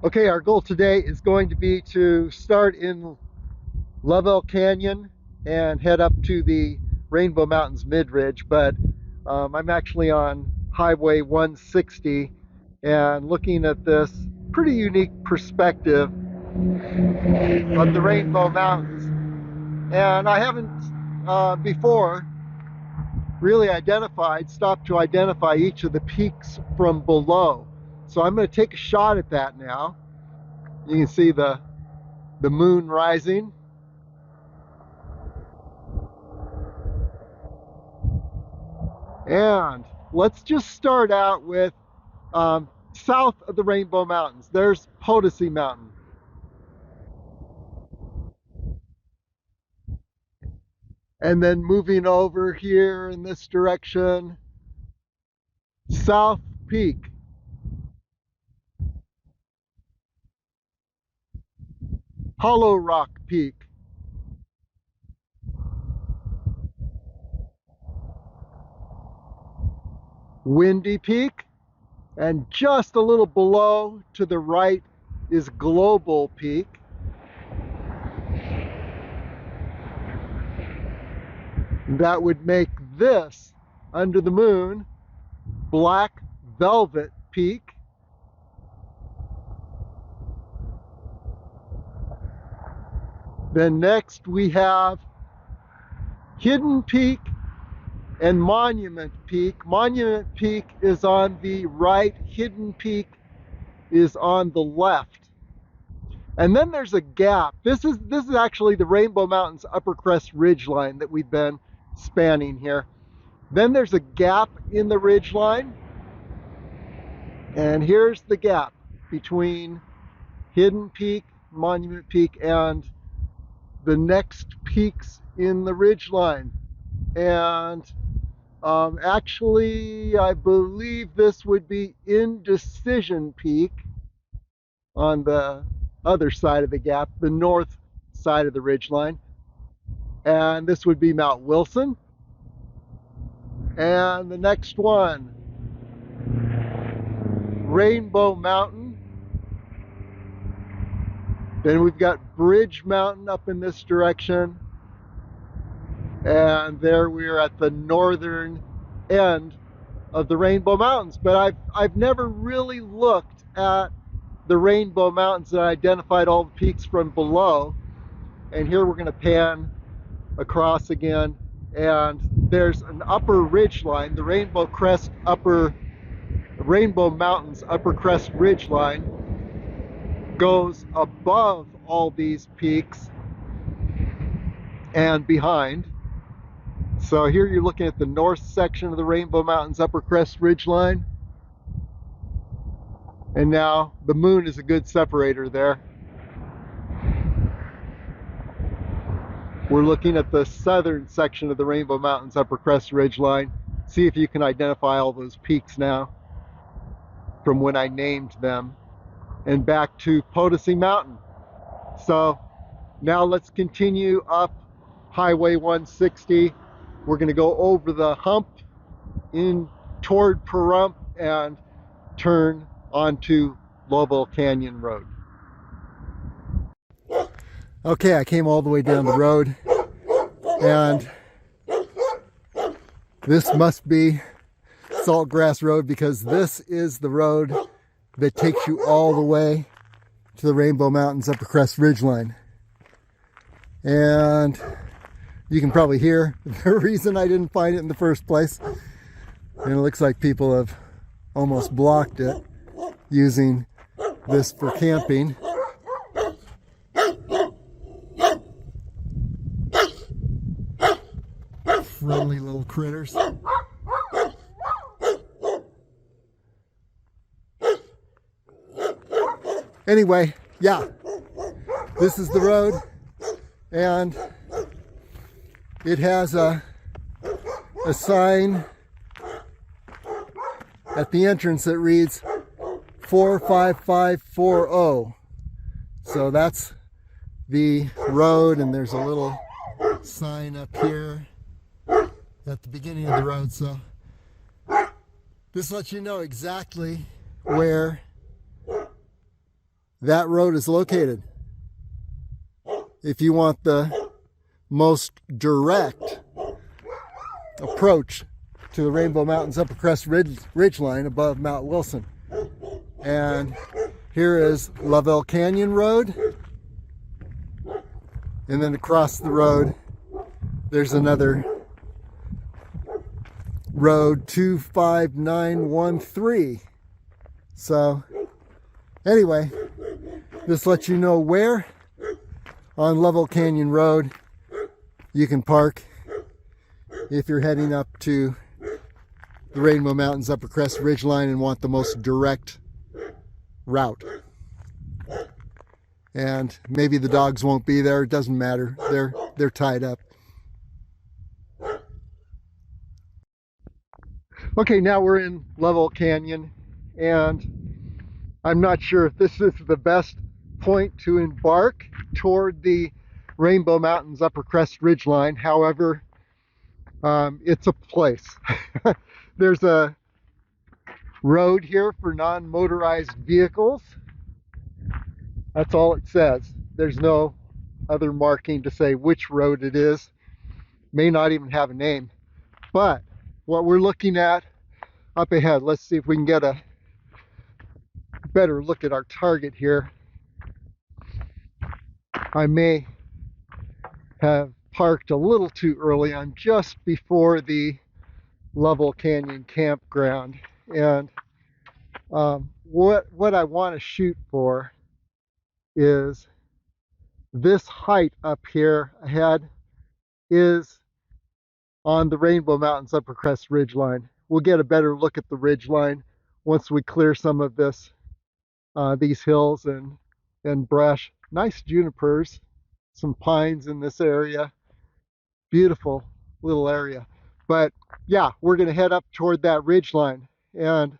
Okay, our goal today is going to be to start in Lovell Canyon and head up to the Rainbow Mountains mid-ridge, but I'm actually on Highway 160 and looking at this pretty unique perspective of the Rainbow Mountains. And I haven't before really stopped to identify each of the peaks from below. So I'm going to take a shot at that now. You can see the moon rising. And let's just start out with south of the Rainbow Mountains. There's Potosi Mountain. And then moving over here in this direction, South Peak. Hollow Rock Peak. Windy Peak. And just a little below to the right is Global Peak. That would make this, under the moon, Black Velvet Peak. Then next we have Hidden Peak and Monument Peak. Monument Peak is on the right, Hidden Peak is on the left. And then there's a gap. This is actually the Rainbow Mountains Upper Crest Ridgeline that we've been spanning here. Then there's a gap in the ridgeline. And here's the gap between Hidden Peak, Monument Peak, and the next peaks in the ridgeline. And actually, I believe this would be Indecision Peak on the other side of the gap, the north side of the ridgeline. And this would be Mount Wilson. And the next one, Rainbow Mountain. Then we've got Bridge Mountain up in this direction. And there we're at the northern end of the Rainbow Mountains. But I've never really looked at the Rainbow Mountains and identified all the peaks from below. And here we're going to pan across again. And there's an upper ridge line, the Rainbow Mountains Upper Crest Ridge Line goes above all these peaks and behind. So here you're looking at the north section of the Rainbow Mountains Upper Crest Ridge Line. And now the moon is a good separator there. We're looking at the southern section of the Rainbow Mountains Upper Crest Ridge Line. See if you can identify all those peaks now from when I named them. And back to Potosi Mountain. So now let's continue up Highway 160. We're going to go over the hump in toward Pahrump and turn onto Lovell Canyon Road. Okay, I came all the way down the road, and this must be Saltgrass Road because this is the road that takes you all the way to the Rainbow Mountains Upper Crest Ridgeline. And you can probably hear the reason I didn't find it in the first place. And it looks like people have almost blocked it using this for camping. Friendly little critters. Anyway, yeah, this is the road, and it has a sign at the entrance that reads 45540. So that's the road, and there's a little sign up here at the beginning of the road. So this lets you know exactly where that road is located. If you want the most direct approach to the Rainbow Mountains Upper Crest Ridgeline above Mount Wilson. And here is Lovell Canyon Road. And then across the road, there's another road, 25913. So anyway, just let you know where on Lovell Canyon Road you can park if you're heading up to the Rainbow Mountains Upper Crest Ridgeline and want the most direct route. And maybe the dogs won't be there. It doesn't matter. They're tied up. Okay, now we're in Lovell Canyon, and I'm not sure if this is the best point to embark toward the Rainbow Mountains Upper Crest Ridgeline. However, it's a place. There's a road here for non-motorized vehicles. That's all it says. There's no other marking to say which road it is. May not even have a name. But what we're looking at up ahead, let's see if we can get a better look at our target here. I may have parked a little too early. I'm just before the Lovell Canyon campground, and what I want to shoot for is this height up here ahead is on the Rainbow Mountains Upper Crest Ridgeline. We'll get a better look at the ridgeline once we clear some of this, these hills and brush. Nice junipers, some pines in this area. Beautiful little area. But yeah, we're going to head up toward that ridgeline, and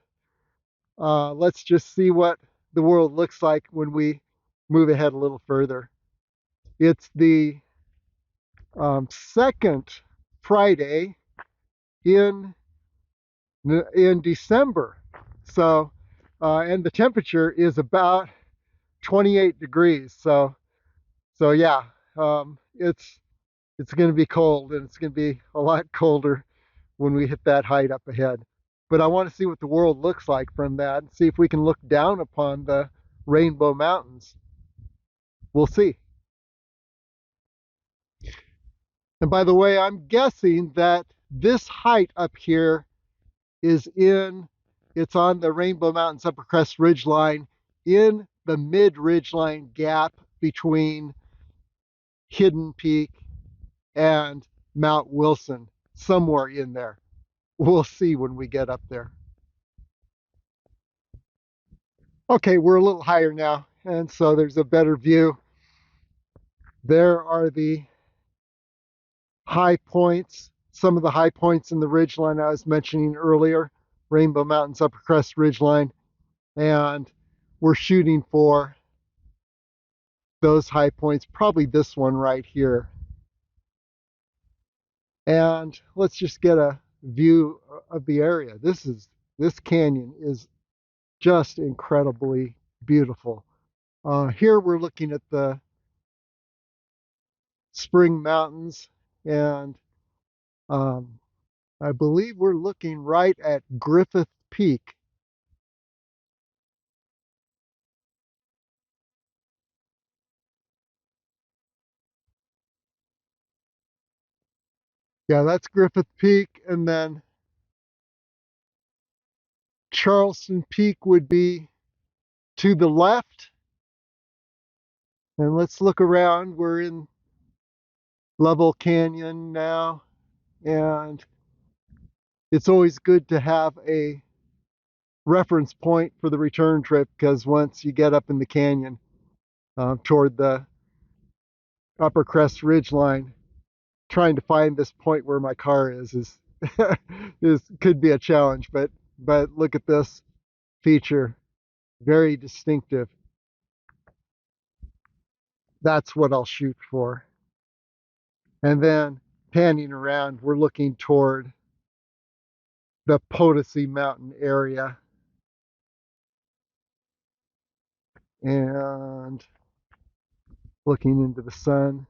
let's just see what the world looks like when we move ahead a little further. It's the second Friday in December, so and the temperature is about 28 degrees. So yeah, it's going to be cold, and it's going to be a lot colder when we hit that height up ahead. But I want to see what the world looks like from that, and see if we can look down upon the Rainbow Mountains. We'll see. And by the way, I'm guessing that this height up here is it's on the Rainbow Mountains Upper Crest Ridgeline, in the mid-ridgeline gap between Hidden Peak and Mount Wilson, somewhere in there. We'll see when we get up there. Okay, we're a little higher now, and so there's a better view. There are the high points, some of the high points in the ridgeline I was mentioning earlier, Rainbow Mountains Upper Crest Ridgeline, and we're shooting for those high points, probably this one right here. And let's just get a view of the area. This canyon is just incredibly beautiful. Here we're looking at the Spring Mountains, and I believe we're looking right at Griffith Peak. Yeah, that's Griffith Peak, and then Charleston Peak would be to the left. And let's look around. We're in Lovell Canyon now, and it's always good to have a reference point for the return trip, because once you get up in the canyon toward the Upper Crest Ridgeline, trying to find this point where my car is could be a challenge. But look at this feature, very distinctive. That's what I'll shoot for. And then panning around, we're looking toward the Potosi Mountain area. and looking into the sun.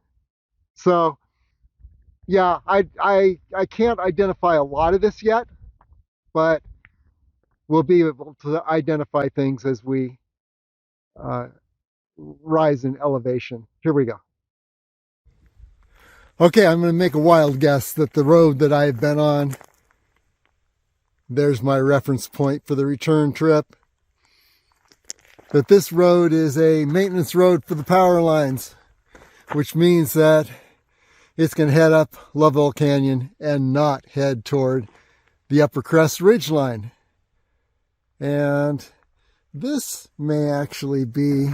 So yeah, I can't identify a lot of this yet, but we'll be able to identify things as we rise in elevation. Here we go. Okay, I'm going to make a wild guess that the road that I've been on, there's my reference point for the return trip, that this road is a maintenance road for the power lines, which means that it's going to head up Lovell Canyon and not head toward the Upper Crest Ridgeline. And this may actually be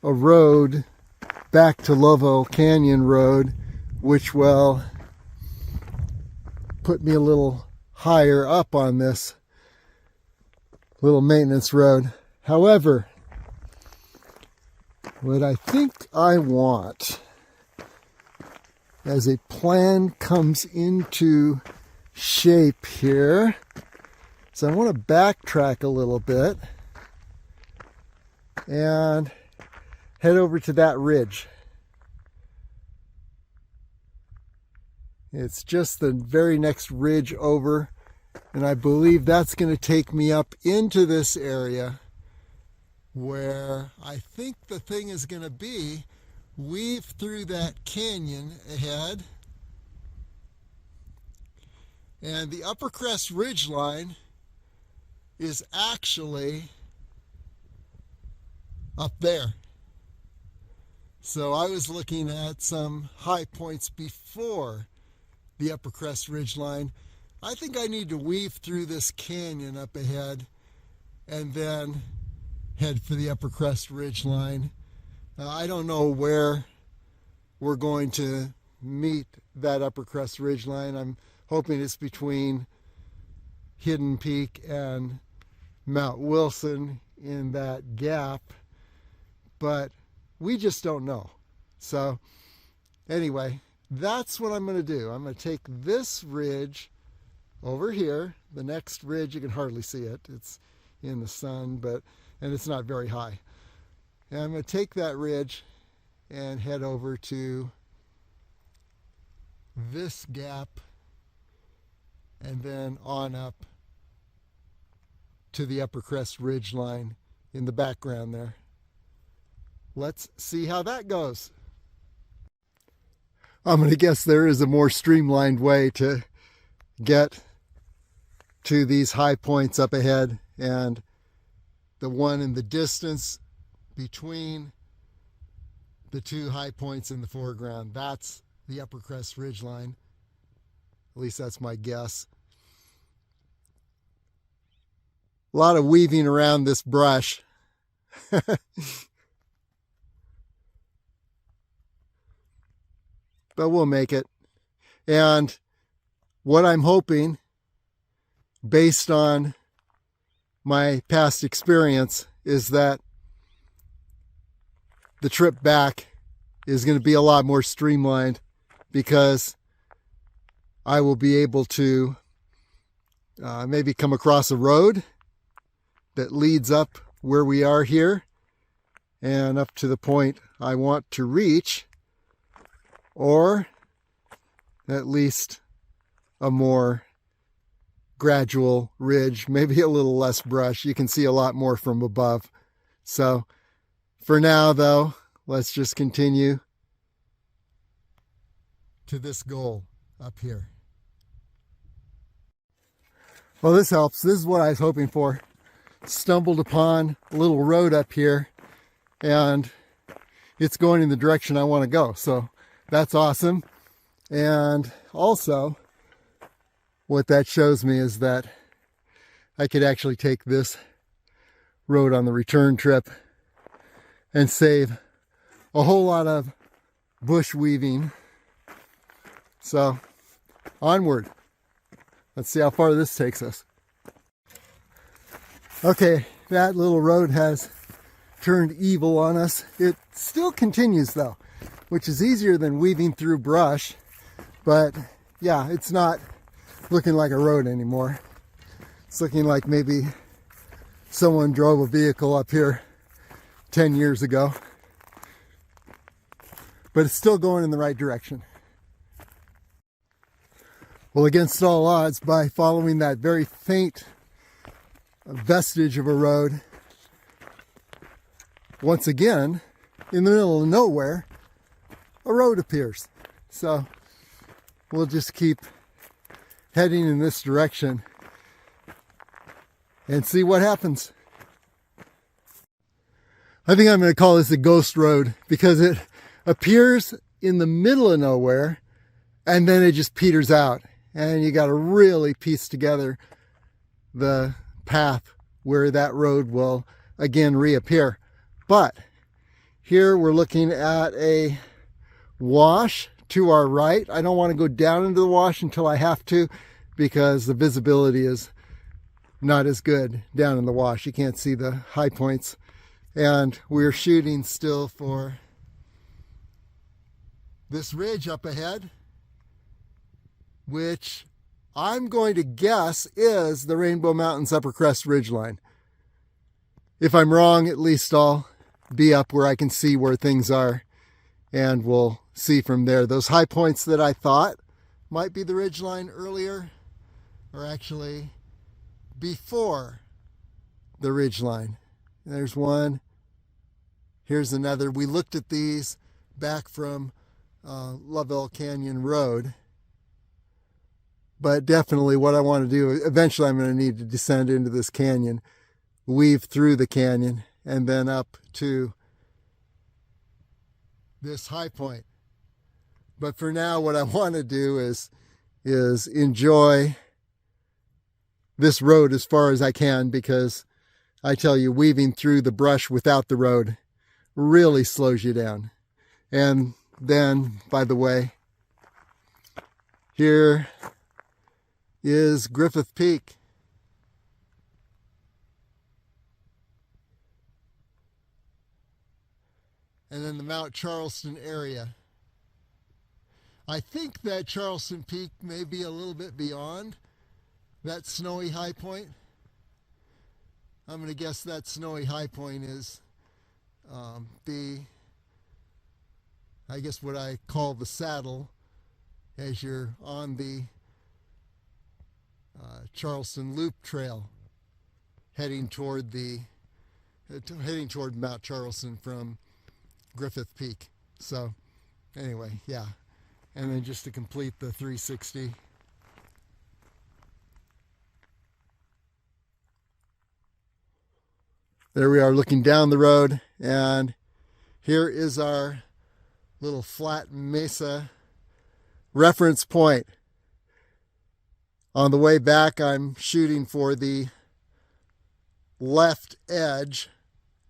a road back to Lovell Canyon Road, which will put me a little higher up on this little maintenance road. However, what I think I want as a plan comes into shape here, so I want to backtrack a little bit and head over to that ridge. It's just the very next ridge over, and I believe that's going to take me up into this area where I think the thing is going to be weave through that canyon ahead. And the Upper Crest Ridgeline is actually up there. So I was looking at some high points before the Upper Crest Ridgeline. I think I need to weave through this canyon up ahead and then head for the Upper Crest Ridgeline. I don't know where we're going to meet that Upper Crest Ridgeline. I'm hoping it's between Hidden Peak and Mount Wilson in that gap, but we just don't know. So anyway, that's what I'm going to do. I'm going to take this ridge over here. The next ridge, you can hardly see it. It's in the sun, and it's not very high. And I'm going to take that ridge and head over to this gap and then on up to the Upper Crest Ridgeline in the background there. Let's see how that goes. I'm going to guess there is a more streamlined way to get to these high points up ahead, and the one in the distance between the two high points in the foreground, that's the Upper Crest Ridgeline. At least that's my guess. A lot of weaving around this brush. But we'll make it. And what I'm hoping, based on my past experience, is that the trip back is going to be a lot more streamlined, because I will be able to maybe come across a road that leads up where we are here and up to the point I want to reach, or at least a more gradual ridge, maybe a little less brush. You can see a lot more from above. So for now, though, let's just continue to this goal up here. Well, this helps. This is what I was hoping for. Stumbled upon a little road up here, and it's going in the direction I want to go. So that's awesome. And also, what that shows me is that I could actually take this road on the return trip and save a whole lot of bush weaving. So onward. Let's see how far this takes us. Okay, that little road has turned evil on us. It still continues though, which is easier than weaving through brush. But yeah, it's not looking like a road anymore. It's looking like maybe someone drove a vehicle up here 10 years ago. But it's still going in the right direction. Well, against all odds, by following that very faint vestige of a road, once again, in the middle of nowhere, a road appears. So we'll just keep heading in this direction and see what happens. I think I'm going to call this a ghost road because it appears in the middle of nowhere and then it just peters out, and you got to really piece together the path where that road will again reappear. But here we're looking at a wash to our right. I don't want to go down into the wash until I have to, because the visibility is not as good down in the wash. You can't see the high points. And we're shooting still for this ridge up ahead, which I'm going to guess is the Rainbow Mountains Upper Crest Ridgeline. If I'm wrong, at least I'll be up where I can see where things are, and we'll see from there. Those high points that I thought might be the ridgeline earlier are actually before the ridgeline. There's one. Here's another. We looked at these back from Lovell Canyon Road. But definitely what I want to do, eventually I'm going to need to descend into this canyon, weave through the canyon, and then up to this high point. But for now, what I want to do is enjoy this road as far as I can, because I tell you, weaving through the brush without the road really slows you down. And then, by the way, here is Griffith Peak. And then the Mount Charleston area. I think that Charleston Peak may be a little bit beyond that snowy high point. I'm going to guess that snowy high point is I guess what I call the saddle as you're on the Charleston Loop Trail heading toward Mount Charleston from Griffith Peak. So anyway, yeah. And then just to complete the 360. There we are looking down the road, and here is our little flat mesa reference point. On the way back, I'm shooting for the left edge,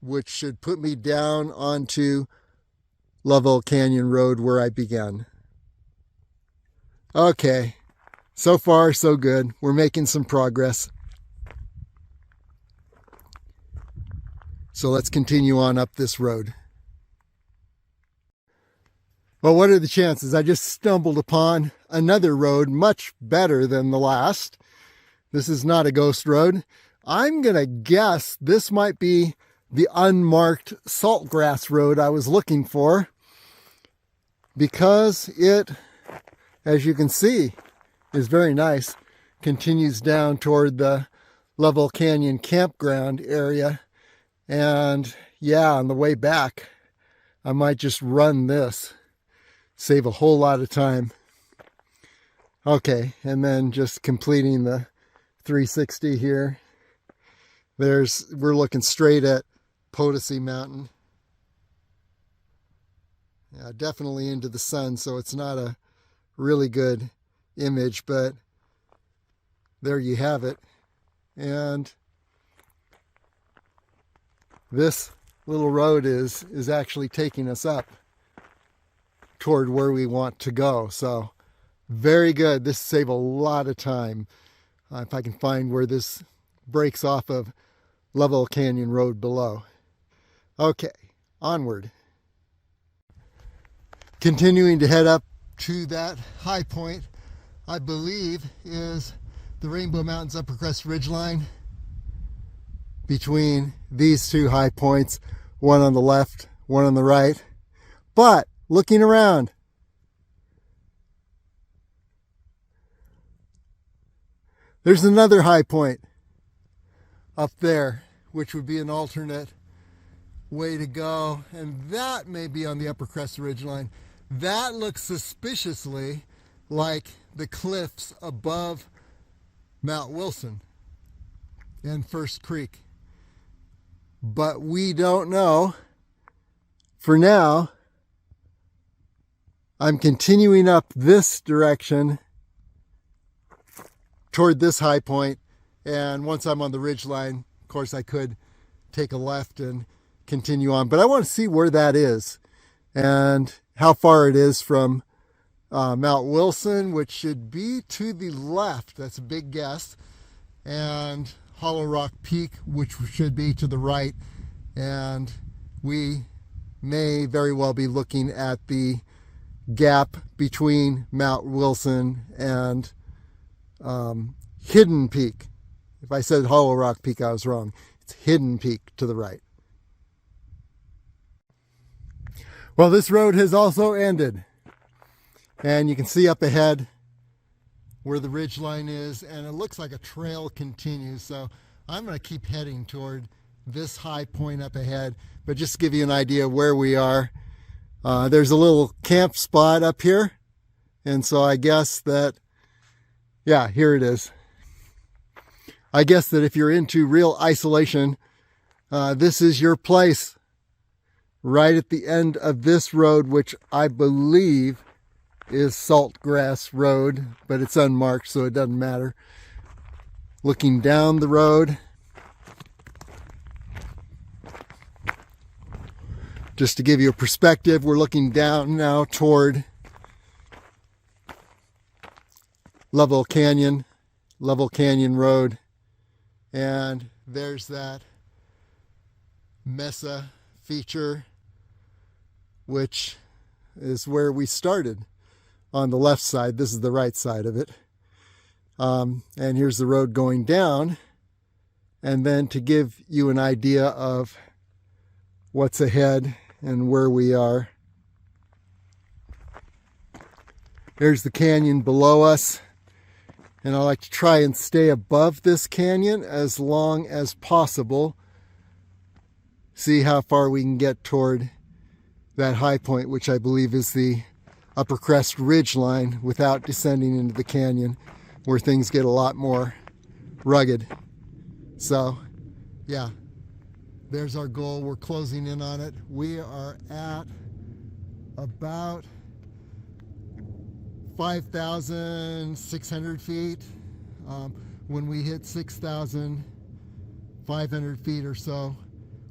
which should put me down onto Lovell Canyon Road where I began. Okay, so far so good. We're making some progress. So let's continue on up this road. Well, what are the chances? I just stumbled upon another road much better than the last. This is not a ghost road. I'm going to guess this might be the unmarked saltgrass road I was looking for, because it, as you can see, is very nice. Continues down toward the Lovell Canyon campground area. And yeah, on the way back, I might just run this. Save a whole lot of time. Okay, and then just completing the 360 here. We're looking straight at Potosi Mountain. Yeah, definitely into the sun, so it's not a really good image, but there you have it. And this little road is actually taking us up toward where we want to go. So very good. This saves a lot of time. If I can find where this breaks off of Lovell Canyon Road below. Okay, onward. Continuing to head up to that high point, I believe is the Rainbow Mountains Upper Crest Ridgeline. between these two high points, one on the left, one on the right. But looking around, there's another high point up there, which would be an alternate way to go, and that may be on the Upper Crest Ridgeline. That looks suspiciously like the cliffs above Mount Wilson and First Creek, but we don't know. For now, I'm continuing up this direction toward this high point, and once I'm on the ridge line, of course, I could take a left and continue on, but I want to see where that is and how far it is from Mount Wilson, which should be to the left. That's a big guess. And Hollow Rock Peak, which should be to the right. And we may very well be looking at the gap between Mount Wilson and Hidden Peak. If I said Hollow Rock Peak, I was wrong. It's Hidden Peak to the right. Well, this road has also ended, and you can see up ahead where the ridge line is, and it looks like a trail continues. So I'm going to keep heading toward this high point up ahead, but just to give you an idea of where we are, there's a little camp spot up here, and so I guess that, yeah, here it is. I guess that if you're into real isolation, this is your place. Right at the end of this road, which I believe is Saltgrass Road, but it's unmarked, so it doesn't matter. Looking down the road, just to give you a perspective, we're looking down now toward Lovell Canyon Road, and there's that Mesa feature, which is where we started on the left side. This is the right side of it. And here's the road going down. And then to give you an idea of what's ahead and where we are, there's the canyon below us. And I like to try and stay above this canyon as long as possible. See how far we can get toward that high point, which I believe is the Upper Crest Ridgeline, without descending into the canyon, where things get a lot more rugged. So, yeah, there's our goal. We're closing in on it. We are at about 5,600 feet. When we hit 6,500 feet or so,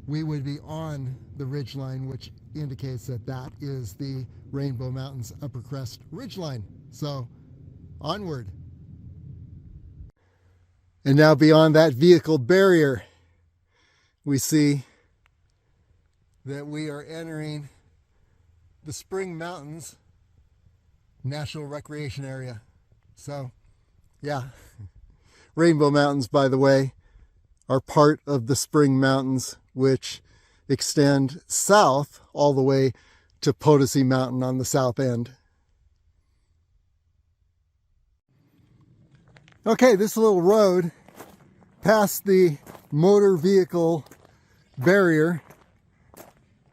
we would be on the ridgeline, which indicates that that is the Rainbow Mountains Upper Crest Ridgeline. So, onward. And now beyond that vehicle barrier, we see that we are entering the Spring Mountains National Recreation Area. So, yeah. Rainbow Mountains, by the way, are part of the Spring Mountains, which extend south all the way to Potosi Mountain on the south end. Okay, this little road past the motor vehicle barrier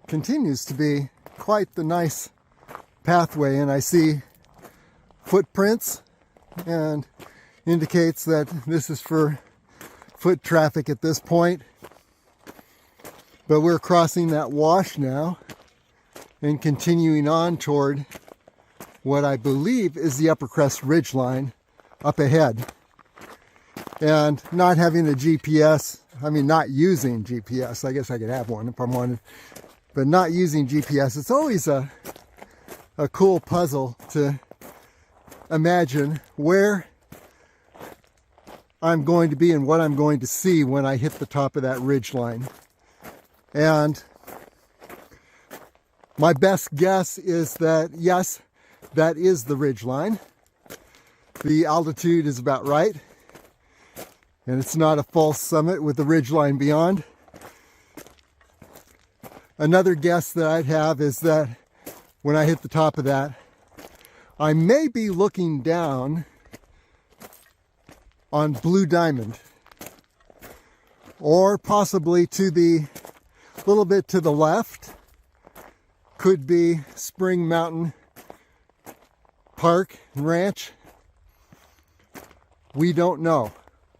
continues to be quite the nice pathway, and I see footprints and indicates that this is for foot traffic at this point. But we're crossing that wash now and continuing on toward what I believe is the Upper Crest Ridgeline up ahead. And not having a GPS, I mean not using GPS, I guess I could have one if I wanted, but not using GPS, it's always a cool puzzle to imagine where I'm going to be and what I'm going to see when I hit the top of that ridge line. And my best guess is that, yes, that is the ridge line. The altitude is about right. And it's not a false summit with the ridgeline beyond. Another guess that I'd have is that when I hit the top of that, I may be looking down on Blue Diamond, or possibly to the little bit to the left could be Spring Mountain Park and Ranch. We don't know,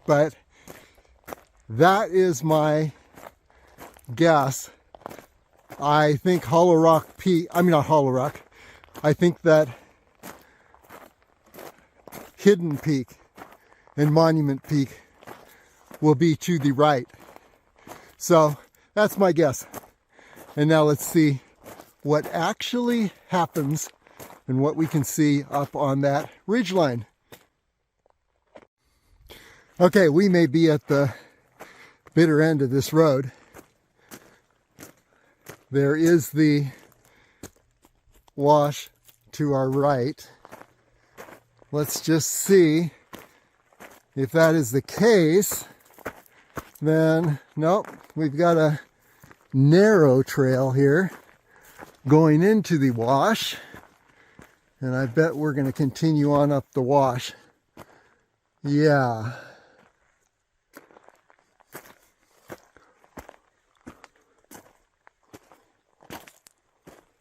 but that is my guess. I think Hollow Rock Peak, I mean not Hollow Rock, I think that Hidden Peak and Monument Peak will be to the right. So that's my guess. And now let's see what actually happens and what we can see up on that ridgeline. Okay, we may be at the bitter end of this road. There is the wash to our right. Let's just see if that is the case. Then, nope, we've got a narrow trail here going into the wash. And I bet we're going to continue on up the wash. Yeah.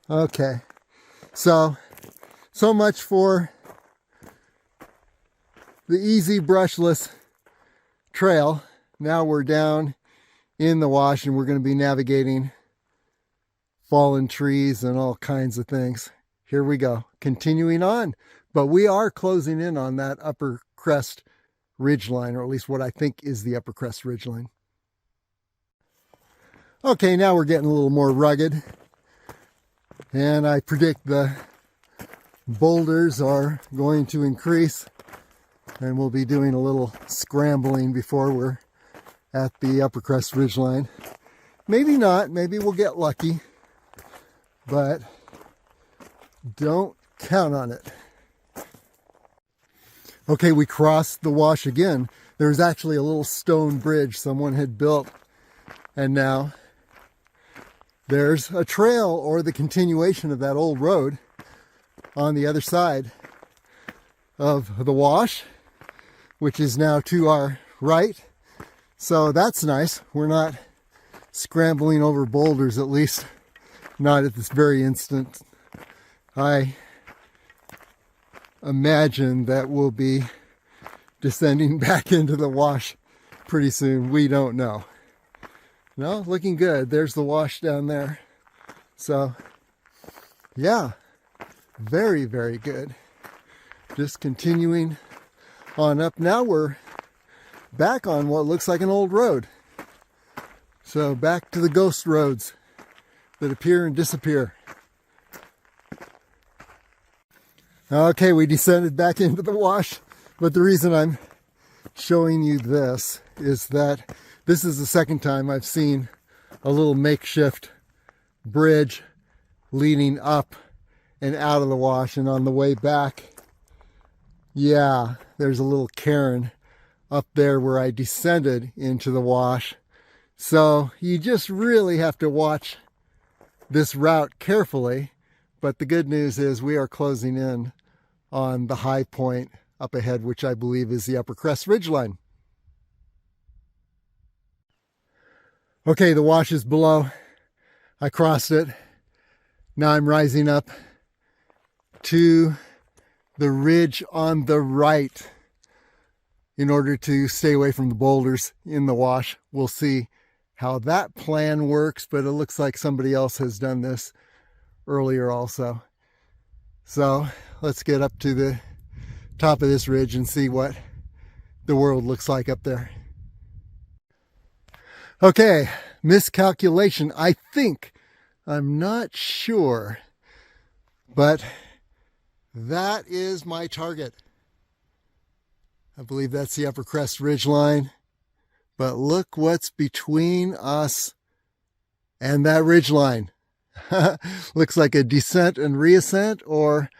Okay. So much for the easy brushless trail. Now we're down in the wash and we're going to be navigating fallen trees and all kinds of things. Here we go, continuing on. But we are closing in on that Upper Crest Ridgeline, or at least what I think is the Upper Crest Ridgeline. Okay, now we're getting a little more rugged. And I predict the boulders are going to increase. And we'll be doing a little scrambling before we're at the Upper Crest Ridgeline. Maybe not, maybe we'll get lucky. But don't count on it. Okay, we crossed the wash again. There's actually a little stone bridge someone had built. And now there's a trail, or the continuation of that old road on the other side of the wash, which is now to our right. So that's nice. We're not scrambling over boulders, at least not at this very instant. I imagine that we'll be descending back into the wash pretty soon. We don't know. No, looking good. There's the wash down there. So, yeah, very, very good. Just continuing on up. Now we're back on what looks like an old road. So back to the ghost roads that appear and disappear. Okay, we descended back into the wash, but the reason I'm showing you this is that this is the second time I've seen a little makeshift bridge leading up and out of the wash. And on the way back, yeah, there's a little cairn up there where I descended into the wash. So you just really have to watch this route carefully. But the good news is we are closing in on the high point up ahead, which I believe is the Upper Crest Ridgeline. Okay, the wash is below. I crossed it. Now I'm rising up to the ridge on the right in order to stay away from the boulders in the wash. We'll see how that plan works, but it looks like somebody else has done this earlier also. So let's get up to the top of this ridge and see what the world looks like up there. Okay, miscalculation, I think. I'm not sure, but that is my target. I believe that's the Upper Crest Ridgeline, but look what's between us and that ridgeline. Looks like a descent and reascent, or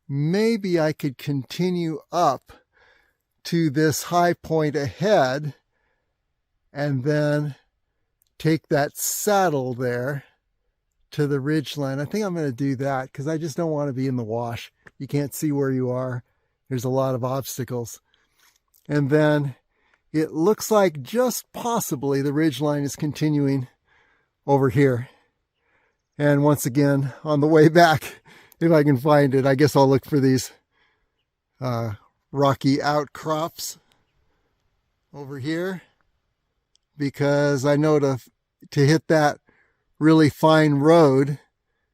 maybe I could continue up to this high point ahead and then take that saddle there to the ridgeline. I think I'm going to do that because I just don't want to be in the wash. You can't see where you are. There's a lot of obstacles. And then it looks like just possibly the ridgeline is continuing over here. And once again, on the way back, if I can find it, I guess I'll look for these rocky outcrops over here, because I know to hit that really fine road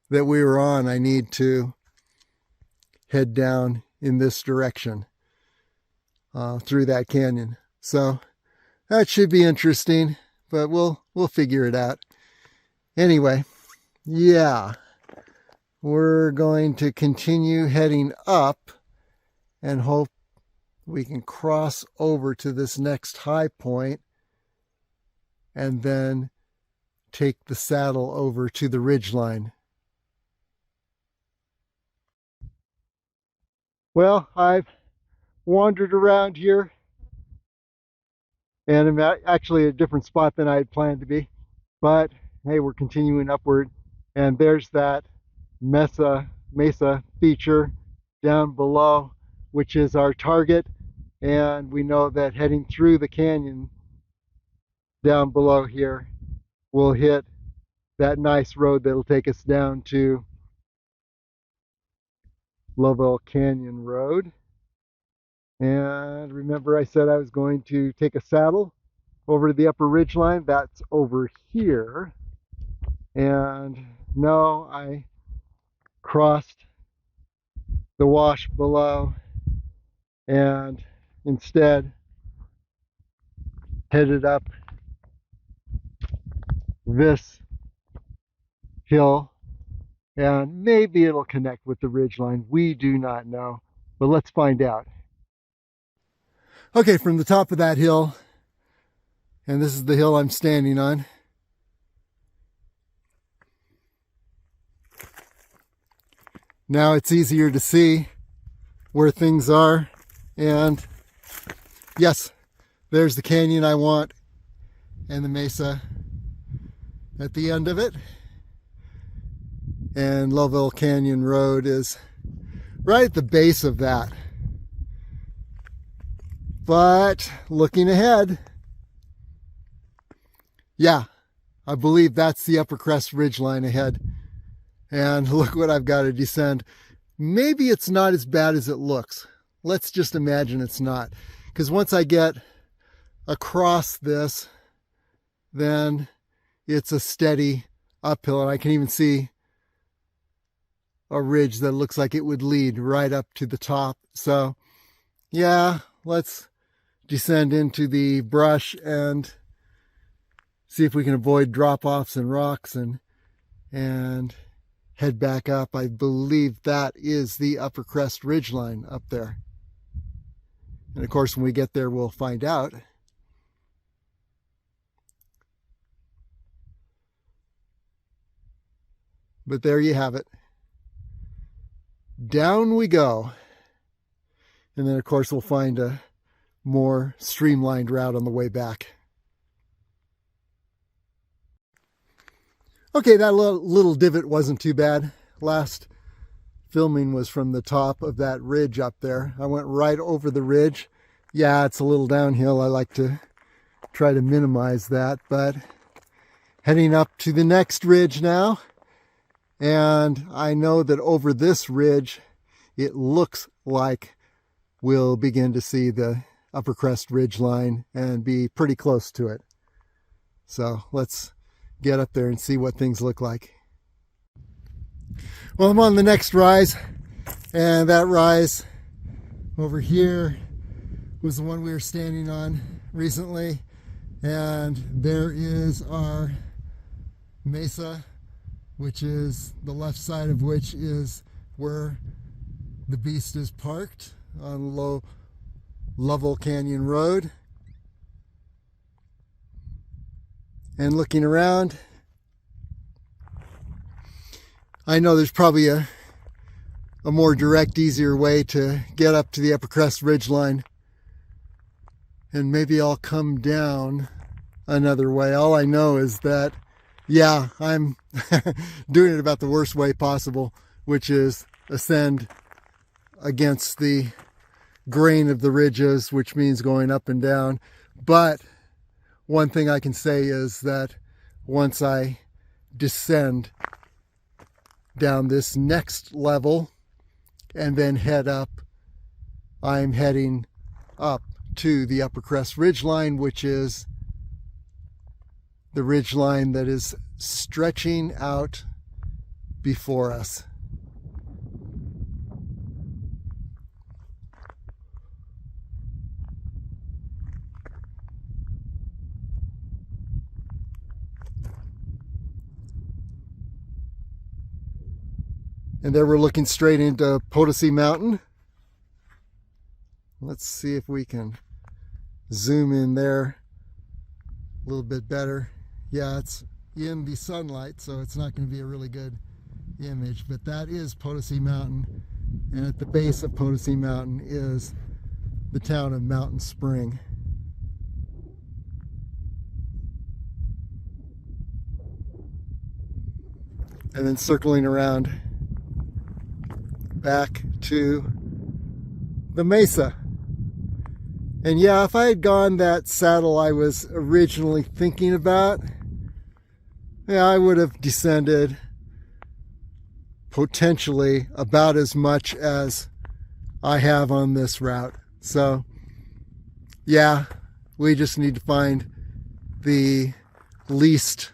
that we were on, I need to head down in this direction through that canyon. So that should be interesting, but we'll figure it out. Anyway, yeah, we're going to continue heading up and hope we can cross over to this next high point and then take the saddle over to the ridgeline. Well, I've wandered around here, and I'm actually at a different spot than I had planned to be. But hey, we're continuing upward, and there's that mesa feature down below, which is our target. And we know that heading through the canyon down below here, we'll hit that nice road that'll take us down to Lovell Canyon Road. And remember, I said I was going to take a saddle over to the upper ridgeline. That's over here. And no, I crossed the wash below and instead headed up this hill, and maybe it'll connect with the ridgeline. We do not know, but let's find out. Okay, from the top of that hill, and this is the hill I'm standing on, now it's easier to see where things are. And yes, there's the canyon I want and the mesa at the end of it. And Lovell Canyon Road is right at the base of that. But looking ahead, yeah, I believe that's the Upper Crest Ridgeline ahead. And look what I've got to descend. Maybe it's not as bad as it looks. Let's just imagine it's not. Because once I get across this, then it's a steady uphill. And I can even see a ridge that looks like it would lead right up to the top. So yeah, let's descend into the brush and see if we can avoid drop-offs and rocks and head back up. I believe that is the Upper Crest Ridgeline up there. And of course, when we get there, we'll find out. But there you have it. Down we go. And then, of course, we'll find a more streamlined route on the way back. Okay, that little divot wasn't too bad. Last filming was from the top of that ridge up there. I went right over the ridge. Yeah, it's a little downhill. I like to try to minimize that, but heading up to the next ridge now. And I know that over this ridge, it looks like we'll begin to see the Upper Crest Ridgeline and be pretty close to it. So let's get up there and see what things look like. Well, I'm on the next rise, and that rise over here was the one we were standing on recently. And there is our mesa, which is the left side of which is where the beast is parked on Lovell Canyon Road. And looking around, I know there's probably a more direct, easier way to get up to the Upper Crest Ridgeline. And maybe I'll come down another way. All I know is that, yeah, I'm doing it about the worst way possible, which is ascend against the grain of the ridges, which means going up and down. But one thing I can say is that once I descend down this next level and then head up, I'm heading up to the Upper Crest Ridgeline, which is the ridgeline that is stretching out before us. And there we're looking straight into Potosi Mountain. Let's see if we can zoom in there a little bit better. Yeah, it's in the sunlight, so it's not going to be a really good image, but that is Potosi Mountain. And at the base of Potosi Mountain is the town of Mountain Spring. And then circling around back to the mesa. And yeah, if I had gone that saddle I was originally thinking about, yeah, I would have descended potentially about as much as I have on this route. So yeah, we just need to find the least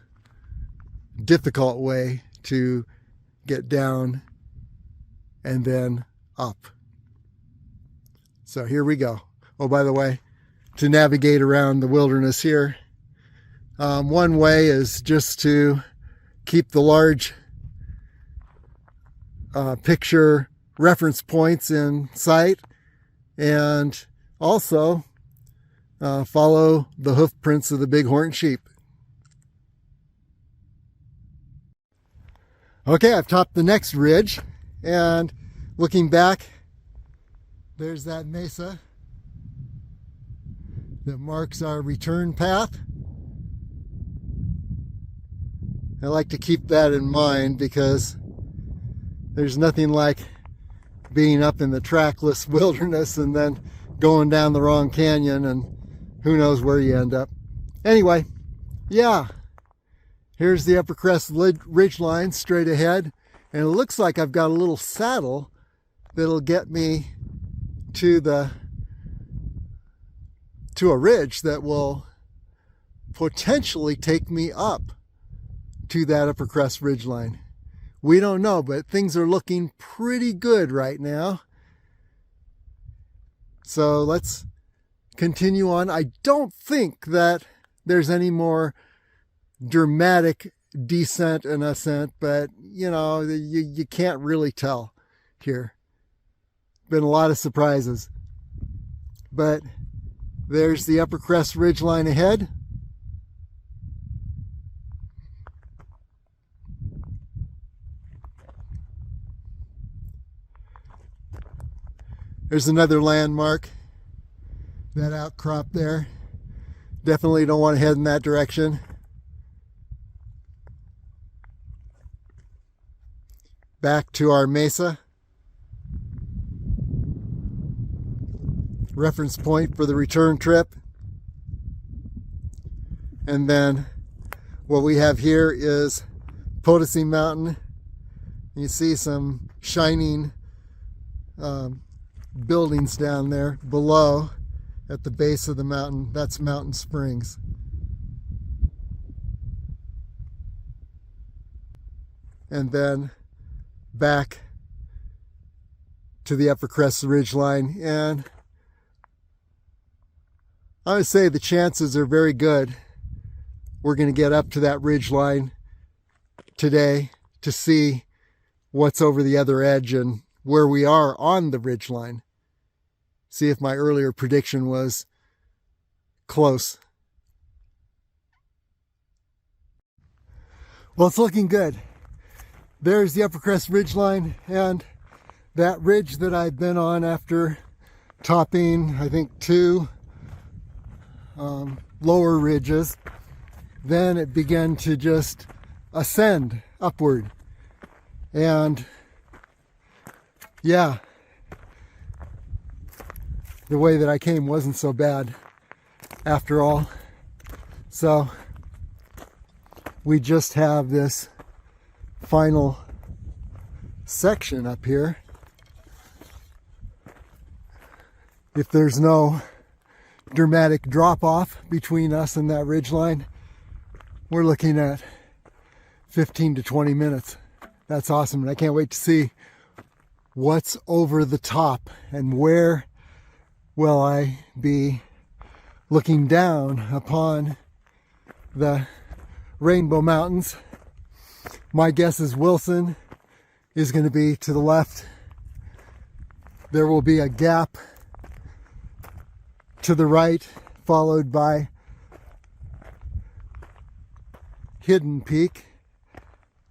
difficult way to get down and then up. So here we go. Oh, by the way, to navigate around the wilderness here, one way is just to keep the large picture reference points in sight, and also follow the hoof prints of the bighorn sheep. Okay, I've topped the next ridge, and looking back, there's that mesa that marks our return path. I like to keep that in mind because there's nothing like being up in the trackless wilderness and then going down the wrong canyon and who knows where you end up. Anyway, yeah, here's the Upper Crest Ridgeline straight ahead, and it looks like I've got a little saddle that'll get me to a ridge that will potentially take me up to that Upper Crest Ridgeline. We don't know, but things are looking pretty good right now. So let's continue on. I don't think that there's any more dramatic descent and ascent, but you know, you can't really tell here. Been a lot of surprises, but there's the Upper Crest Ridgeline ahead. There's another landmark, that outcrop there. Definitely don't want to head in that direction. Back to our mesa. Reference point for the return trip. And then what we have here is Potosi Mountain. You see some shining buildings down there below at the base of the mountain. That's Mountain Springs. And then back to the Upper Crest Ridgeline, and I would say the chances are very good we're going to get up to that ridgeline today to see what's over the other edge and where we are on the ridgeline. See if my earlier prediction was close. Well, it's looking good. There's the Upper Crest Ridgeline, and that ridge that I've been on after topping, I think, two lower ridges. then it began to just ascend upward. And yeah, the way that I came wasn't so bad after all. So we just have this final section up here. If there's no dramatic drop off between us and that ridgeline, we're looking at 15 to 20 minutes. That's awesome, and I can't wait to see what's over the top and where will I be looking down upon the Rainbow Mountains. My guess is Wilson is going to be to the left. There will be a gap to the right, followed by Hidden Peak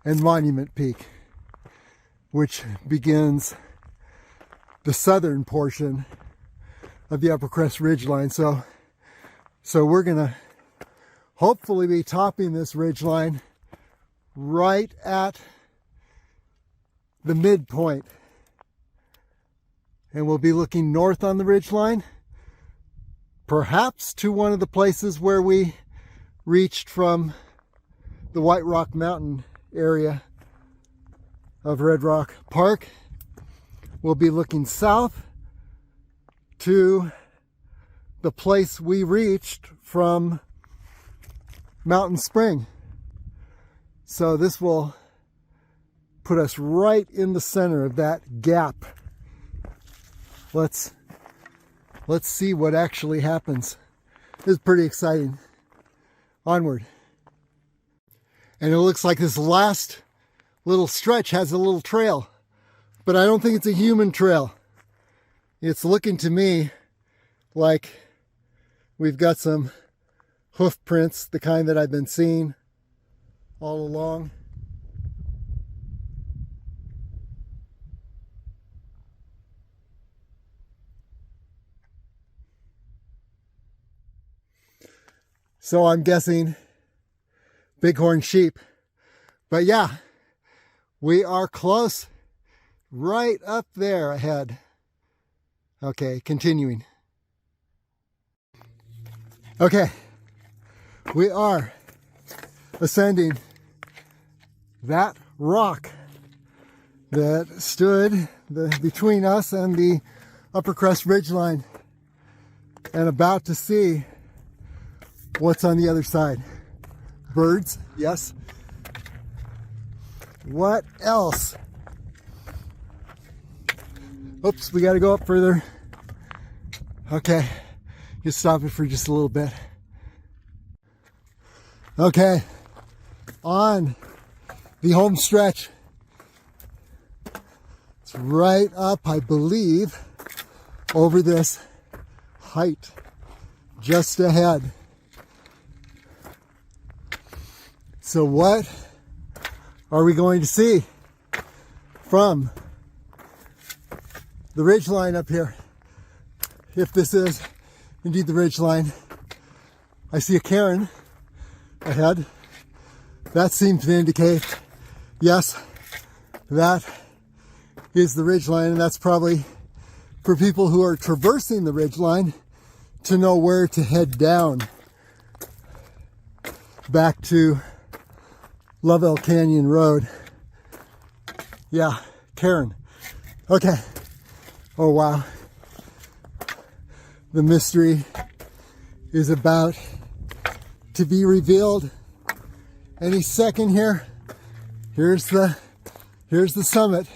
and Monument Peak, which begins the southern portion of the Upper Crest Ridgeline. So we're gonna hopefully be topping this ridgeline right at the midpoint, and we'll be looking north on the ridgeline, perhaps to one of the places where we reached from the White Rock Mountain area of Red Rock Park. We'll be looking south to the place we reached from Mountain Spring. So this will put us right in the center of that gap. Let's see what actually happens. This is pretty exciting. Onward. And it looks like this last little stretch has a little trail, but I don't think it's a human trail. It's looking to me like we've got some hoof prints, the kind that I've been seeing all along. So I'm guessing bighorn sheep. But yeah, we are close, right up there ahead. Okay, continuing. Okay, we are ascending that rock that stood between us and the Upper Crest Ridgeline, and about to see what's on the other side. Birds, yes. What else? Oops, we got to go up further. Okay, just stop it for just a little bit. Okay, on the home stretch. It's right up, I believe, over this height just ahead. So what are we going to see from the ridgeline up here? If this is indeed the ridgeline, I see a cairn ahead. That seems to indicate, yes, that is the ridgeline, and that's probably for people who are traversing the ridgeline to know where to head down back to Lovell Canyon Road. Yeah, cairn. Okay. Oh wow. The mystery is about to be revealed any second here. Here's the summit.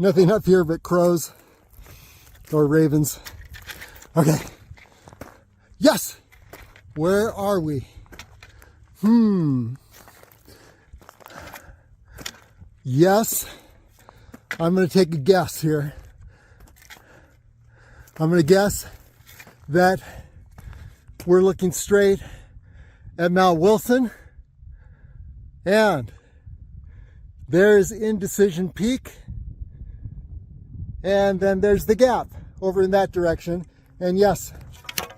Nothing up here but crows or ravens. Okay. Yes! Where are we? Yes. I'm going to take a guess here. I'm going to guess that we're looking straight at Mount Wilson, and there's Indecision Peak, and then there's the Gap over in that direction. And yes,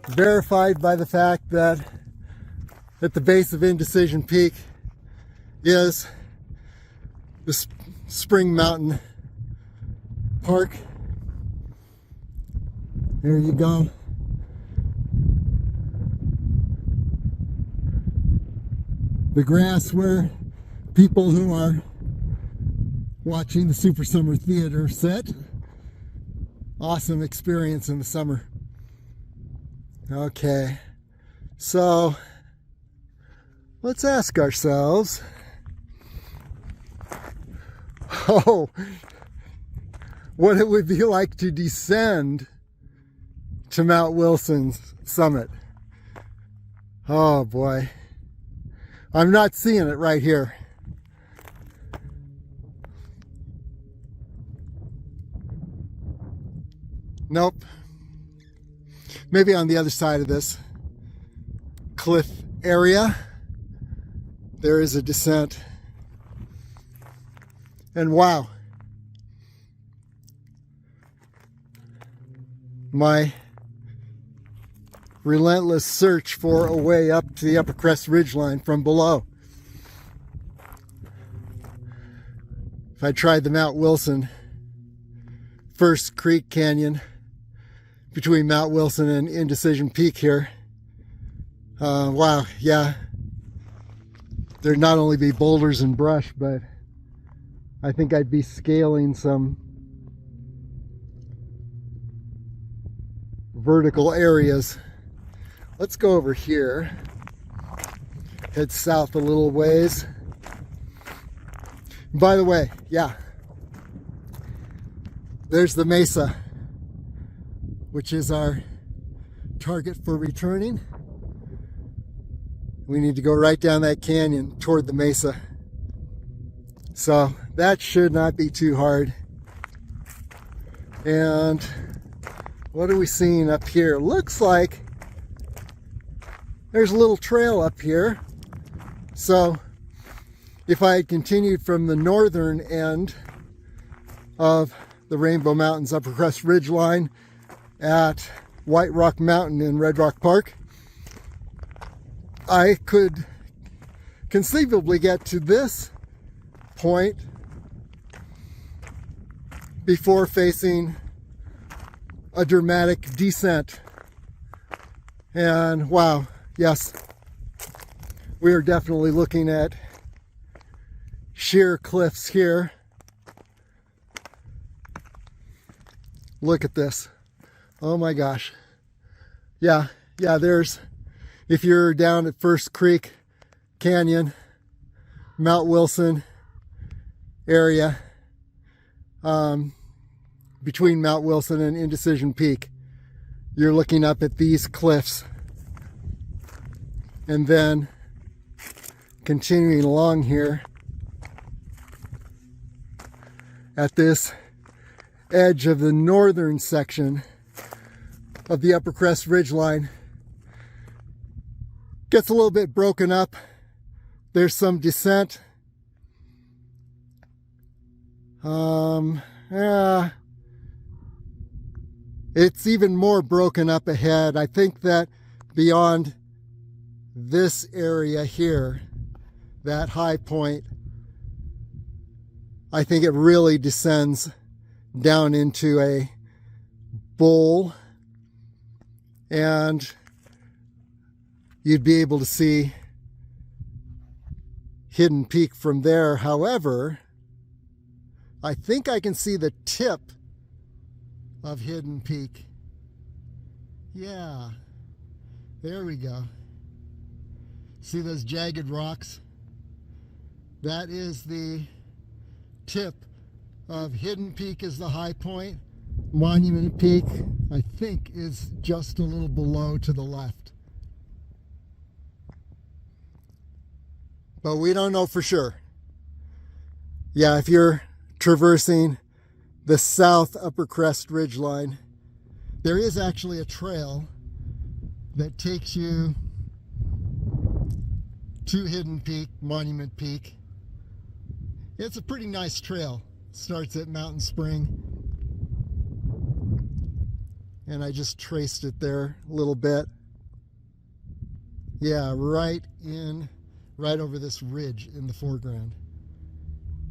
verified by the fact that at the base of Indecision Peak is the Spring Mountain Park. There you go. The grass where people who are watching the Super Summer Theater sit. Awesome experience in the summer. Okay, so let's ask ourselves, what it would be like to descend to Mount Wilson's summit. Oh boy, I'm not seeing it right here. Nope. Maybe on the other side of this cliff area, there is a descent. And wow, my relentless search for a way up to the Upper Crest Ridgeline from below. If I tried the Mount Wilson First Creek Canyon between Mount Wilson and Indecision Peak here, wow, yeah, there'd not only be boulders and brush, but I think I'd be scaling some vertical areas. Let's go over here, head south a little ways. By the way, yeah, there's the mesa, which is our target for returning. We need to go right down that canyon toward the mesa. So that should not be too hard. And what are we seeing up here? Looks like there's a little trail up here. So if I had continued from the northern end of the Rainbow Mountains Upper Crest Ridgeline at White Rock Mountain in Red Rock Park, I could conceivably get to this point before facing a dramatic descent. And wow, yes, we are definitely looking at sheer cliffs here. Look at this. Oh my gosh. Yeah, there's, if you're down at First Creek Canyon, Mount Wilson area, between Mount Wilson and Indecision Peak, you're looking up at these cliffs. And then continuing along here at this edge of the northern section of the Upper Crest Ridgeline, gets a little bit broken up. There's some descent. It's even more broken up ahead. I think that beyond this area here, that high point, I think it really descends down into a bowl, and you'd be able to see Hidden Peak from there. However, I think I can see the tip of Hidden Peak. Yeah, there we go. See those jagged rocks? That is the tip of Hidden Peak, is the high point. Monument Peak, I think, is just a little below to the left. But we don't know for sure. Yeah, if you're traversing the south Upper Crest Ridgeline, there is actually a trail that takes you to Hidden Peak, Monument Peak. It's a pretty nice trail. Starts at Mountain Spring, and I just traced it there a little bit. Yeah, right over this ridge in the foreground.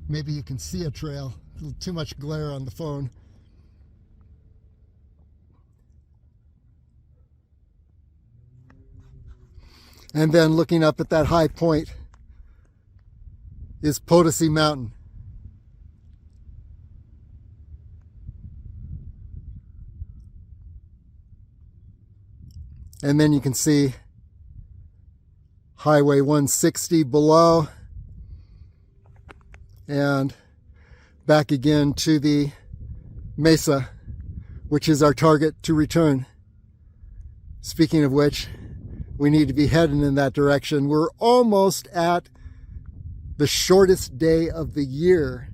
Maybe you can see a trail. A little too much glare on the phone. And then looking up at that high point is Potosi Mountain. And then you can see Highway 160 below, and back again to the mesa, which is our target to return. Speaking of which, we need to be heading in that direction. We're almost at the shortest day of the year,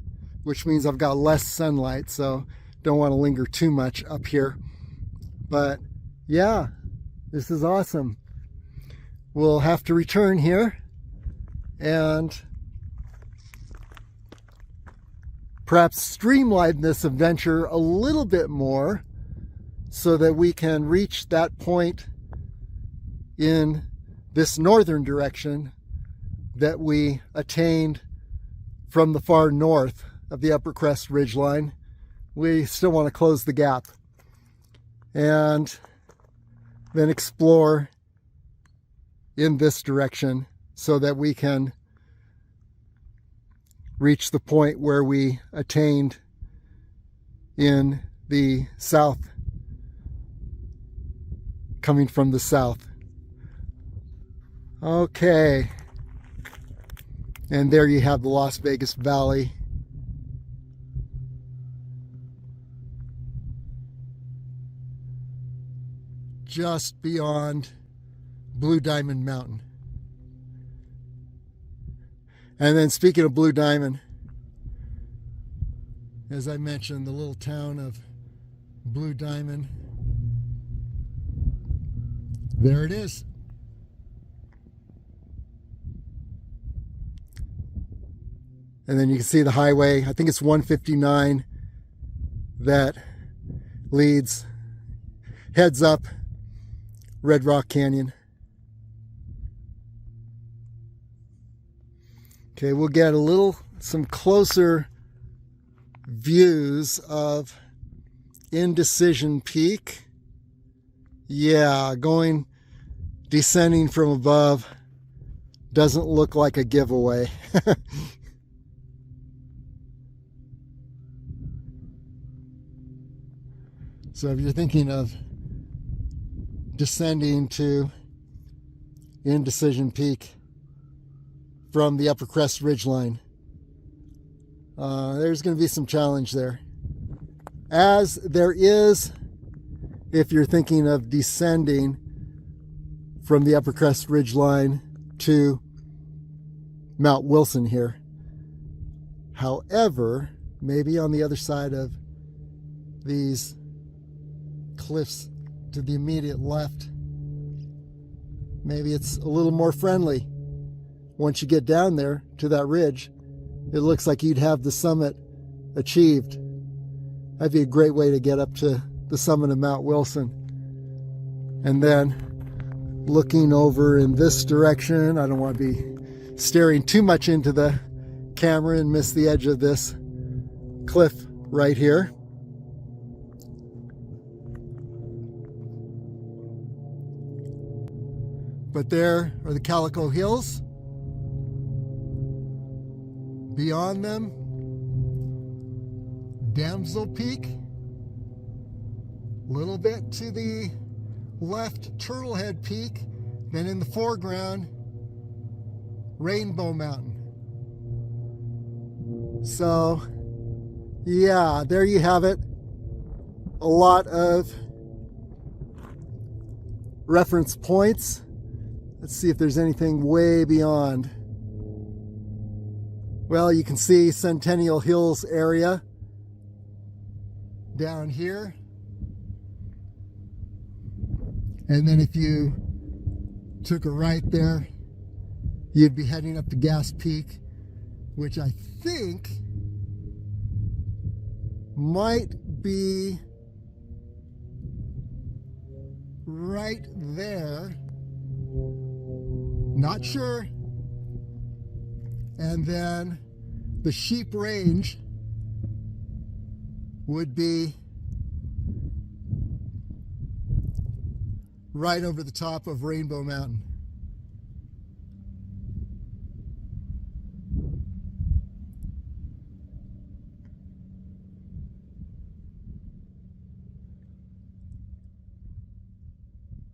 which means I've got less sunlight, so don't want to linger too much up here. But yeah, this is awesome. We'll have to return here and perhaps streamline this adventure a little bit more so that we can reach that point in this northern direction that we attained from the far north of the Upper Crest Ridgeline. We still want to close the gap and then explore in this direction so that we can reach the point where we attained in the south, coming from the south. Okay, and there you have the Las Vegas Valley. Just beyond Blue Diamond Mountain. And then speaking of Blue Diamond, as I mentioned, the little town of Blue Diamond, there it is. And then you can see the highway, I think it's 159, that heads up Red Rock Canyon. Okay, we'll get some closer views of Indecision Peak. Yeah, descending from above doesn't look like a giveaway. So if you're thinking of descending to Indecision Peak from the Upper Crest Ridgeline, there's going to be some challenge there. As there is if you're thinking of descending from the Upper Crest Ridgeline to Mount Wilson here. However, maybe on the other side of these cliffs to the immediate left, maybe it's a little more friendly. Once you get down there to that ridge, it looks like you'd have the summit achieved. That'd be a great way to get up to the summit of Mount Wilson. And then looking over in this direction, I don't want to be staring too much into the camera and miss the edge of this cliff right here. But there are the Calico Hills. Beyond them, Damsel Peak. A little bit to the left, Turtlehead Peak. Then in the foreground, Rainbow Mountain. So, yeah, there you have it. A lot of reference points. Let's see if there's anything way beyond. Well, you can see Centennial Hills area down here. And then if you took a right there, you'd be heading up to Gas Peak, which I think might be right there. Not sure. And then the Sheep Range would be right over the top of Rainbow Mountain.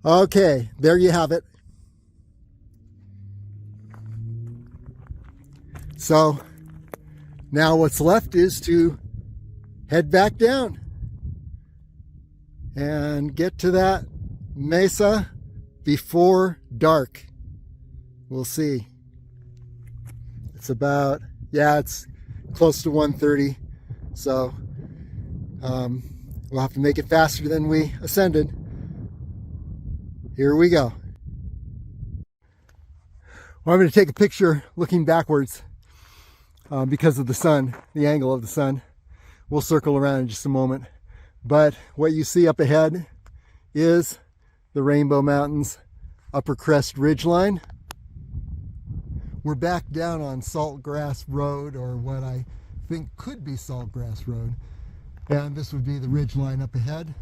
Okay, there you have it. So now what's left is to head back down and get to that mesa before dark. We'll see. It's about, yeah, it's close to 1:30. So we'll have to make it faster than we ascended. Here we go. Well, I'm going to take a picture looking backwards because of the sun, the angle of the sun. We'll circle around in just a moment. But what you see up ahead is the Rainbow Mountains Upper Crest Ridgeline. We're back down on Saltgrass Road, or what I think could be Saltgrass Road. And this would be the ridgeline up ahead.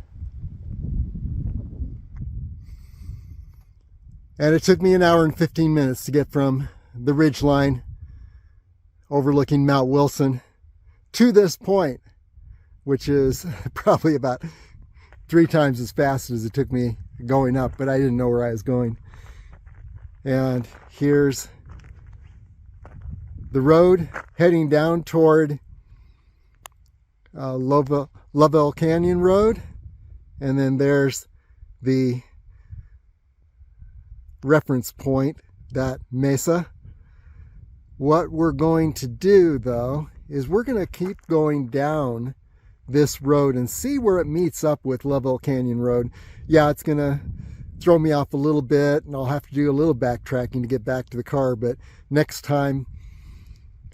And it took me an hour and 15 minutes to get from the ridgeline overlooking Mount Wilson to this point, which is probably about 3 times as fast as it took me going up, but I didn't know where I was going. And here's the road heading down toward Lovell Canyon Road, and then there's the reference point, that mesa. What we're going to do though is we're going to keep going down this road and see where it meets up with Lovell Canyon Road. Yeah, it's going to throw me off a little bit and I'll have to do a little backtracking to get back to the car, but next time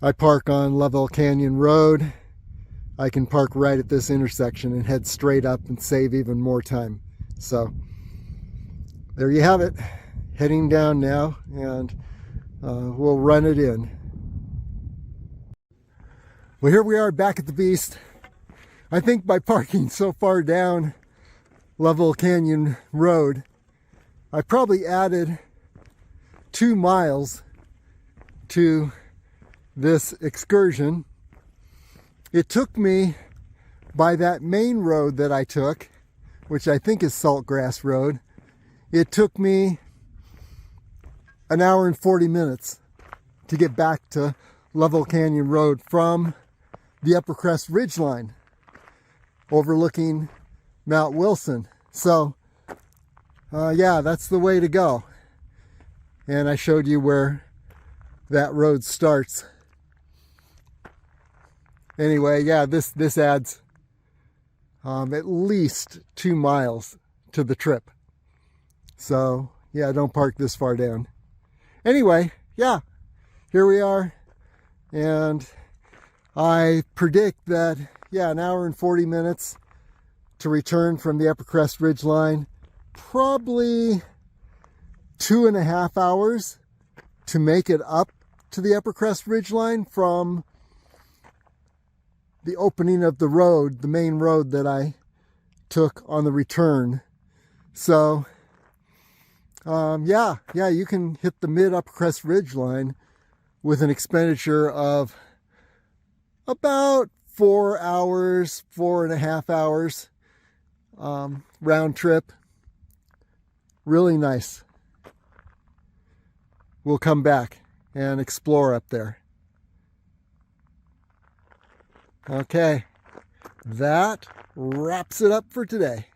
I park on Lovell Canyon Road, I can park right at this intersection and head straight up and save even more time. So there you have it. Heading down now, and we'll run it in. Well, here we are back at the beast. I think by parking so far down Lovell Canyon Road, I probably added 2 miles to this excursion. It took me, by that main road that I took, which I think is Saltgrass Road, it took me an hour and 40 minutes to get back to Lovell Canyon Road from the Upper Crest Ridgeline overlooking Mount Wilson. So yeah, that's the way to go. And I showed you where that road starts. Anyway, yeah, this adds at least 2 miles to the trip. So yeah, don't park this far down. Anyway, yeah, here we are, and I predict that, yeah, an hour and 40 minutes to return from the Upper Crest Ridgeline, probably 2.5 hours to make it up to the Upper Crest Ridgeline from the opening of the road, the main road that I took on the return. So yeah, you can hit the mid Upper Crest Ridgeline with an expenditure of about 4 hours, 4.5 hours round trip. Really nice. We'll come back and explore up there. Okay, that wraps it up for today.